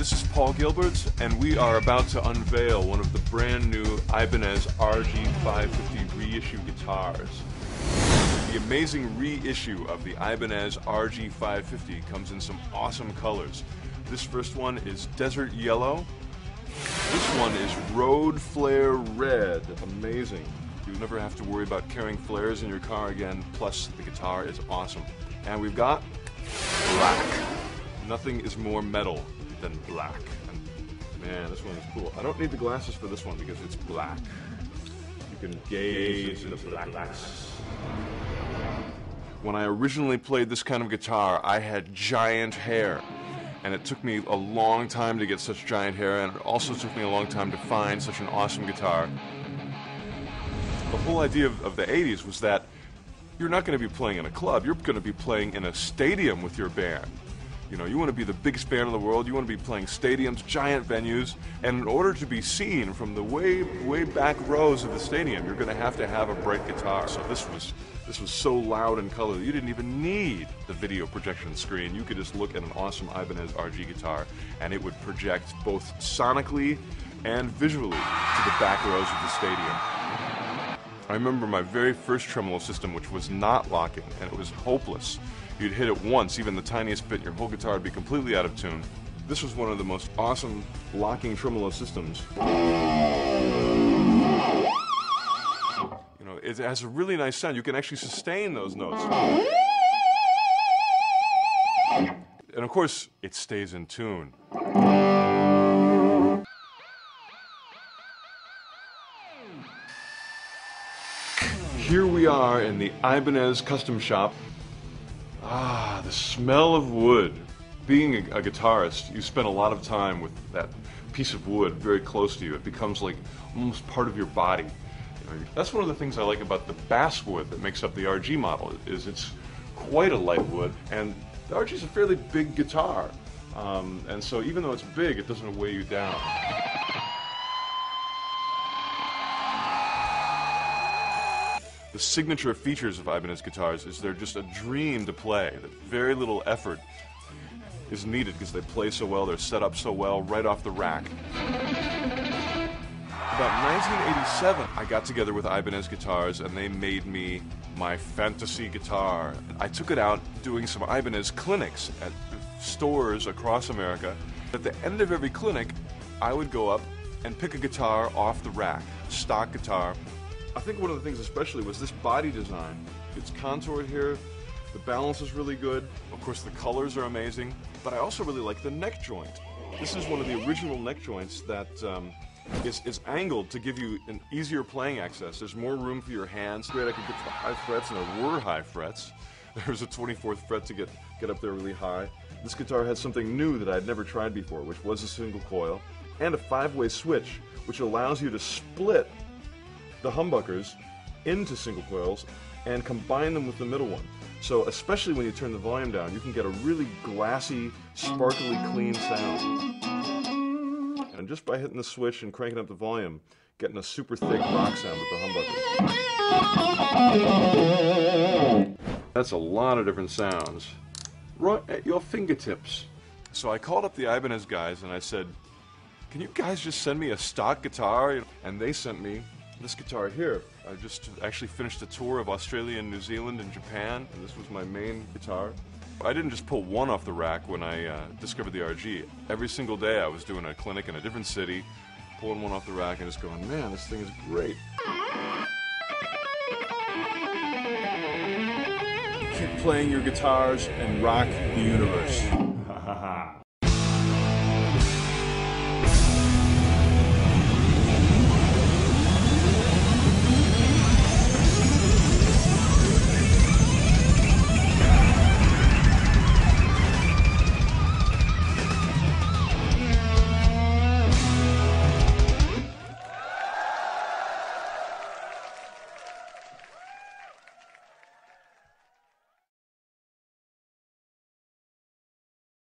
this is Paul Gilberts, and we are about to unveil one of the brand new Ibanez RG550 reissue guitars. The amazing reissue of the Ibanez RG550 comes in some awesome colors. This first one is Desert Yellow. This one is Road Flare Red. Amazing. You'll never have to worry about carrying flares in your car again, plus the guitar is awesome. And we've got black. Nothing is more metal than black. And man, this one is cool. I don't need the glasses for this one because it's black. You can gaze into blackness. When I originally played this kind of guitar, I had giant hair. And it took me a long time to get such giant hair, and it also took me a long time to find such an awesome guitar. The whole idea of the 80s was that you're not going to be playing in a club, you're going to be playing in a stadium with your band. You know, you want to be the biggest band in the world, you want to be playing stadiums, giant venues, and in order to be seen from the way back rows of the stadium, you're going to have a bright guitar. So this was so loud in color that you didn't even need the video projection screen. You could just look at an awesome Ibanez RG guitar and it would project both sonically and visually to the back rows of the stadium. I remember my very first tremolo system, which was not locking, and it was hopeless. You'd hit it once, even the tiniest bit, and your whole guitar would be completely out of tune. This was one of the most awesome locking tremolo systems. You know, it has a really nice sound. You can actually sustain those notes. And of course, it stays in tune. Here we are in the Ibanez custom shop. Ah, the smell of wood. Being a guitarist, you spend a lot of time with that piece of wood very close to you. It becomes like almost part of your body. You know, that's one of the things I like about the basswood that makes up the RG model, is it's quite a light wood, and the RG is a fairly big guitar. And so even though it's big, it doesn't weigh you down. The signature features of Ibanez guitars is they're just a dream to play. That very little effort is needed because they play so well, they're set up so well right off the rack. About 1987, I got together with Ibanez Guitars and they made me my fantasy guitar. I took it out doing some Ibanez clinics at stores across America. At the end of every clinic, I would go up and pick a guitar off the rack, stock guitar. I think one of the things especially was this body design. It's contoured here, the balance is really good, of course the colors are amazing, but I also really like the neck joint. This is one of the original neck joints that is angled to give you an easier playing access. There's more room for your hands. Great, I could get to the high frets, and there were high frets. There's a 24th fret to get up there really high. This guitar had something new that I'd never tried before, which was a single coil, and a 5-way switch, which allows you to split the humbuckers into single coils and combine them with the middle one. So especially when you turn the volume down, you can get a really glassy, sparkly, clean sound. And just by hitting the switch and cranking up the volume, getting a super thick rock sound with the humbuckers. That's a lot of different sounds right at your fingertips. So I called up the Ibanez guys and I said, can you guys just send me a stock guitar? And they sent me this guitar here. I just actually finished a tour of Australia and New Zealand and Japan, and this was my main guitar. I didn't just pull one off the rack when I discovered the RG. Every single day I was doing a clinic in a different city, pulling one off the rack and just going, man, this thing is great. Keep playing your guitars and rock the universe.